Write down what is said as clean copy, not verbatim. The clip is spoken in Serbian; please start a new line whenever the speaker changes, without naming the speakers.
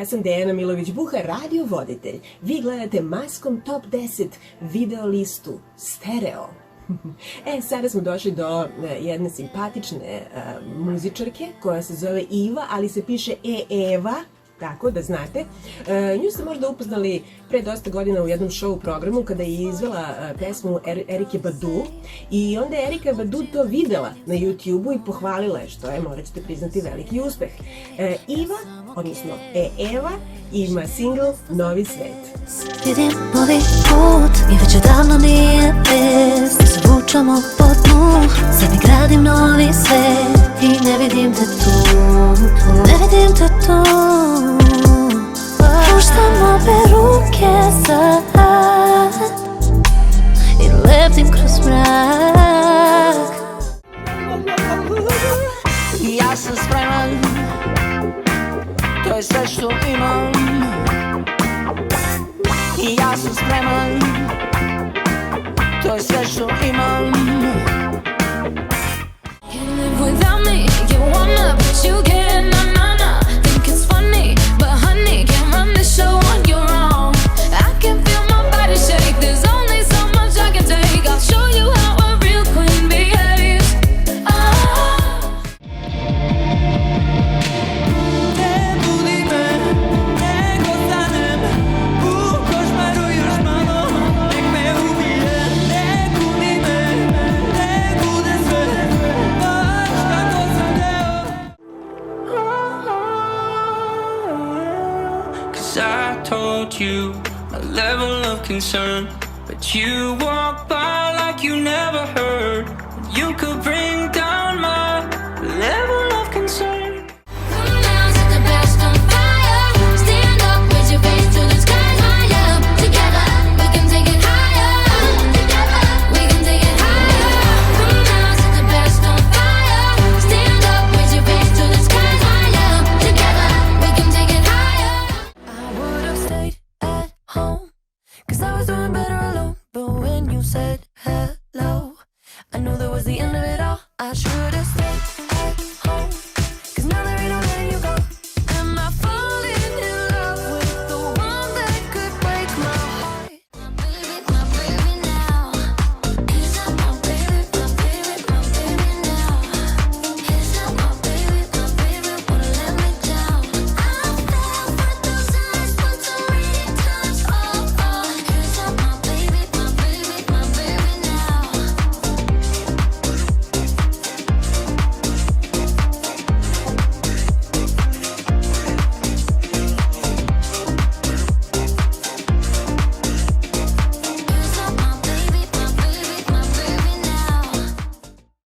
sam Dejana Milović-Buha, radio voditelj. Vi gledate Maskom Top 10 video listu Stereo. Sada smo došli do jedne simpatične muzičarke koja se zove Iva, ali se piše Eva, tako da znate. Nju ste možda upoznali pre dosta godina u jednom show programu kada je izvela pesmu Erike Badu i onda je Erika Badu to videla na YouTube-u i pohvalila je, što je, morat ćete priznati, veliki uspeh. Iva, odnosno Eva, ima single Novi svet.
Vidim novi put i već odavno nije vest. Zvučamo po dnu, sad mi gradim novi svet i ne vidim te tu, ne vidim te tu. Puštam obe ruke sad i leptim kroz mrak.
Ja sam spreman, to je sve što imam. Ja sam spreman, to je sve što imam.
Can't live without me, you wanna but you can't, nah nah nah. Think it's funny, but honey, can't run the show on your own. I can feel my body shake, there's only so much I can take. I'll show you how a real queen behaves.
I told you my level of concern, but you walk by like you never heard. You could bring down my level of concern.
Come down, set the best on fire. Stand up, raise your face to the sky higher. Together, we can take it higher. Together, we can take it higher. Come down, set the best on fire. Stand up, raise your face to the sky higher. Together, we can take it higher. I would have stayed at home, 'cause I was doing better alone. But when you said hello, I knew that was the end of it all. I should have stayed.